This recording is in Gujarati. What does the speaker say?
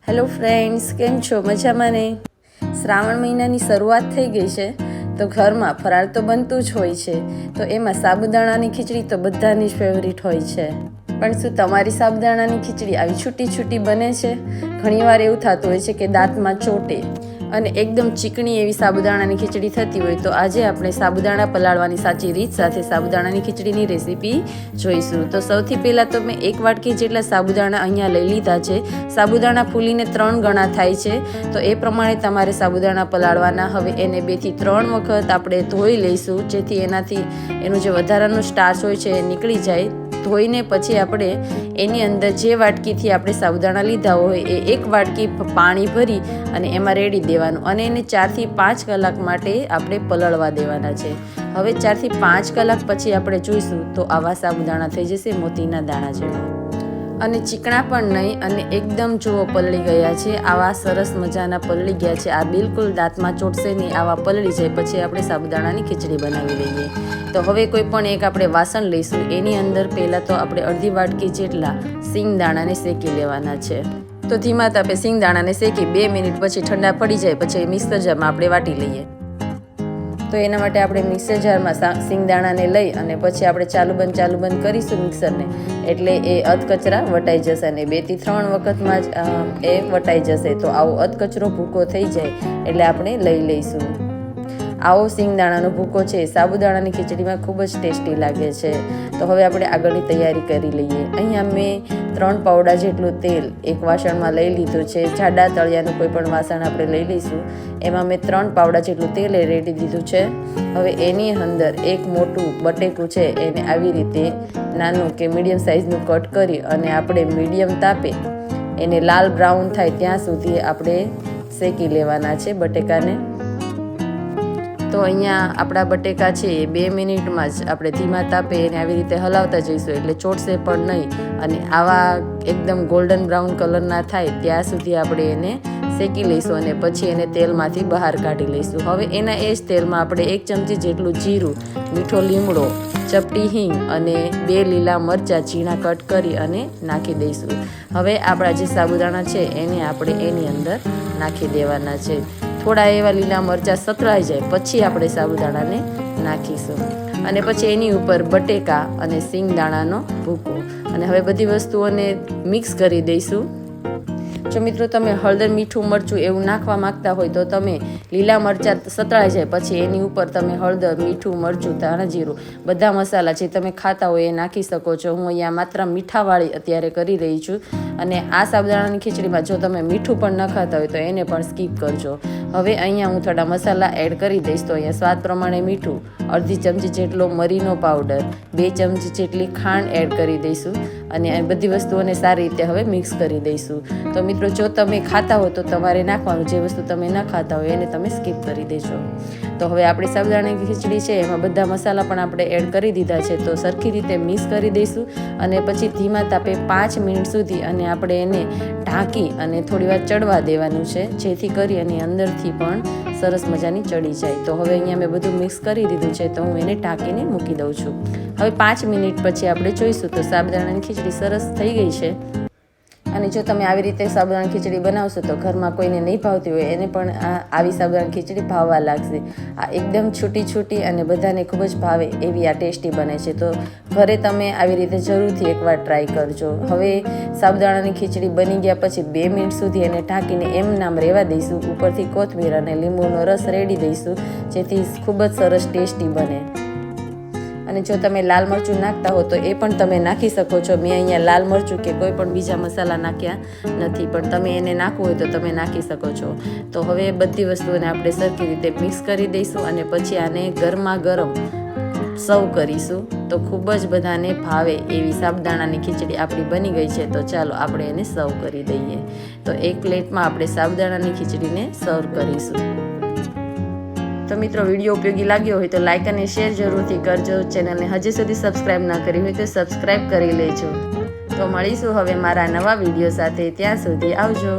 હેલો ફ્રેન્ડ્સ, કેમ છો? મજામાં ને? શ્રાવણ મહિનાની શરૂઆત થઈ ગઈ છે તો ઘરમાં ફરાળ તો બનતું જ હોય છે. તો એમાં સાબુદાણાની ખીચડી તો બધાની જ ફેવરિટ હોય છે. પણ શું તમારી સાબુદાણાની ખીચડી આવી છૂટી છૂટી બને છે? ઘણીવાર એવું થતું હોય છે કે દાંતમાં ચોટે અને એકદમ ચીકણી એવી સાબુદાણાની ખીચડી થતી હોય. તો આજે આપણે સાબુદાણા પલાળવાની સાચી રીત સાથે સાબુદાણાની ખીચડીની રેસીપી જોઈશું. તો સૌથી પહેલાં તો મેં 1 વાટકી જેટલા સાબુદાણા અહીંયા લઈ લીધા છે. સાબુદાણા ફૂલીને 3 ગણા થાય છે, તો એ પ્રમાણે તમારે સાબુદાણા પલાળવાના. હવે એને 2 થી 3 વખત આપણે ધોઈ લઈશું, જેથી એનાથી એનું જે વધારાનું સ્ટાર્ચ હોય છે એ નીકળી જાય. ધોઈને પછી આપણે એની અંદર જે વાટકીથી આપણે સાબુદાણા લીધા હોય એ 1 વાટકી પાણી ભરી અને એમાં રેડી દેવાનું અને એને 4 થી 5 કલાક માટે આપણે પલળવા દેવાના છે. હવે 4 થી 5 કલાક પછી આપણે જોઈશું તો આવા સાબુદાણા થઈ જશે મોતીના દાણા જેવા, અને ચીકણા પણ નહીં અને એકદમ જુઓ પલળી ગયા છે. આવા સરસ મજાના પલળી ગયા છે. આ બિલકુલ દાંતમાં ચોટશે નહીં, આવા પલળી જાય પછી આપણે સાબુદાણાની ખીચડી બનાવી લઈએ. તો હવે કોઈ પણ એક આપણે વાસણ લઈશું. એની અંદર પહેલાં તો આપણે અડધી વાટકી જેટલા સિંગદાણાને શેકી લેવાના છે. તો ધીમા તાપે સિંગદાણાને શેકી 2 મિનિટ પછી ઠંડા પડી જાય પછી મિક્સર જારમાં આપણે વાટી લઈએ. તો એના માટે આપણે મિક્સર જારમાં સિંગદાણાને લઈ અને પછી આપણે ચાલુ બંધ કરીશું મિક્સરને, એટલે એ અધકચરા વટાઈ જશે અને 2 થી 3 વખતમાં જ એ વટાઈ જશે. તો આવો અધકચરો ભૂકો થઈ જાય એટલે આપણે લઈ લઈશું. આવો સિંગદાણાનો ભૂકો છે સાબુદાણાની ખીચડીમાં ખૂબ જ ટેસ્ટી લાગે છે. તો હવે આપણે આગળની તૈયારી કરી લઈએ. અહીંયા મેં 3 પાવડા જેટલું તેલ એક વાસણમાં લઈ લીધું છે. જાડા તળિયાનું કોઈ પણ વાસણ આપણે લઈ લઈશું. એમાં મેં 3 પાવડા જેટલું તેલ રેડી દીધું છે. હવે એની અંદર એક મોટું બટેકું છે એને આવી રીતે નાનું કે મીડિયમ સાઇઝનું કટ કરી અને આપણે મીડિયમ તાપે એને લાલ બ્રાઉન થાય ત્યાં સુધી આપણે શેકી લેવાના છે બટેકાને. તો અહીંયા આપણા બટેકા છે એ 2 મિનિટમાં જ આપણે ધીમા તાપે એને આવી રીતે હલાવતા જઈશું, એટલે ચોટશે પણ નહીં અને આવા એકદમ ગોલ્ડન બ્રાઉન કલરના થાય ત્યાં સુધી આપણે એને શેકી લઈશું અને પછી એને તેલમાંથી બહાર કાઢી લઈશું. હવે એના એ જ તેલમાં આપણે 1 ચમચી જેટલું જીરું, મીઠો લીમડો, ચપટી હિંગ અને 2 લીલા મરચાં ઝીણા કટ કરી અને નાખી દઈશું. હવે આપણા જે સાબુદાણા છે એને આપણે એની અંદર નાખી દેવાના છે. થોડા એવા લીલા મરચાં સતળાઈ જાય પછી આપણે સાબુદાણાને નાખીશું અને પછી એની ઉપર બટેકા અને સિંગદાણાનો ભૂકો અને હવે બધી વસ્તુઓને મિક્સ કરી દઈશું. જો મિત્રો તમે હળદર, મીઠું, મરચું એવું નાખવા માંગતા હોય તો તમે લીલા મરચાં સતળાઈ જાય પછી એની ઉપર તમે હળદર, મીઠું, મરચું, ધાણા જીરું બધા મસાલા જે તમે ખાતા હોય એ નાખી શકો છો. હું અહીંયા માત્ર મીઠાવાળી અત્યારે કરી રહી છું. અને આ સાબુદાણાની ખીચડીમાં જો તમે મીઠું પણ ન ખાતા હોય તો એને પણ સ્કીપ કરજો. હવે અહીંયા હું થોડા મસાલા એડ કરી દઈશ. તો અહીંયા સ્વાદ પ્રમાણે મીઠું, અડધી ચમચી જેટલો મરીનો પાવડર, 2 ચમચી જેટલી ખાંડ એડ કરી દઈશું અને આ બધી વસ્તુઓને સારી રીતે હવે મિક્સ કરી દઈશું. તો મિત્રો જો તમે ખાતા હો તો તમારે નાખવાનું, જે વસ્તુ તમે ન ખાતા હોય એને તમે સ્કીપ કરી દેજો. તો હવે આપણી સાબુદાણાની ખીચડી છે એમાં બધા મસાલા પણ આપણે એડ કરી દીધા છે. તો સરખી રીતે મિક્સ કરી દઈશું અને પછી ધીમા તાપે 5 મિનિટ સુધી અને આપણે એને ઢાંકી અને થોડી વાર ચડવા દેવાનું છે, જેથી કરી અને અંદરથી પણ સરસ મજાની ચડી જાય. તો હવે અહીંયા મેં બધું મિક્સ કરી દીધું છે તો હું એને ઢાંકીને મૂકી દઉં છું. હવે 5 મિનિટ પછી આપણે જોઈશું તો સાબુદાણાની ખીચડી સરસ થઈ ગઈ છે. અને જો તમે આવી રીતે સાબુદાણાની ખીચડી બનાવશો તો ઘરમાં કોઈને નહીં ભાવતી હોય એને પણ આવી સાબુદાણાની ખીચડી ભાવવા લાગશે. આ એકદમ છૂટી અને બધાને ખૂબ જ ભાવે એવી આ ટેસ્ટી બને છે. તો ઘરે તમે આવી રીતે જરૂરથી એકવાર ટ્રાય કરજો. હવે સાબુદાણાની ખીચડી બની ગયા પછી 2 મિનિટ સુધી એને ઢાંકીને એમ નામ રહેવા દઈશું. ઉપરથી કોથમીર અને લીંબુનો રસ રેડી દઈશું, જેથી ખૂબ જ સરસ ટેસ્ટી બને. અને જો તમે લાલ મરચું નાખતા હો તો એ પણ તમે નાખી શકો છો. મેં અહીંયા લાલ મરચું કે કોઈ પણ બીજા મસાલા નાખ્યા નથી, પણ તમે એને નાખવું હોય તો તમે નાખી શકો છો. તો હવે બધી વસ્તુઓને આપણે સરખી રીતે મિક્સ કરી દઈશું અને પછી આને ગરમા ગરમ સર્વ કરીશું. તો ખૂબ જ બધાને ભાવે એવી સાબુદાણાની ખીચડી આપણી બની ગઈ છે. તો ચાલો આપણે એને સર્વ કરી દઈએ. તો એક પ્લેટમાં આપણે સાબુદાણાની ખીચડીને સર્વ કરીશું. તો મિત્રો વિડીયો ઉપયોગી લાગ્યો હોય તો લાઇક અને શેર જરૂરથી કરજો. ચેનલને હજી સુધી સબસ્ક્રાઈબ ના કરી હોય તો સબસ્ક્રાઈબ કરી લેજો. તો મળીશું હવે મારા નવા વિડીયો સાથે. ત્યાં સુધી આવજો.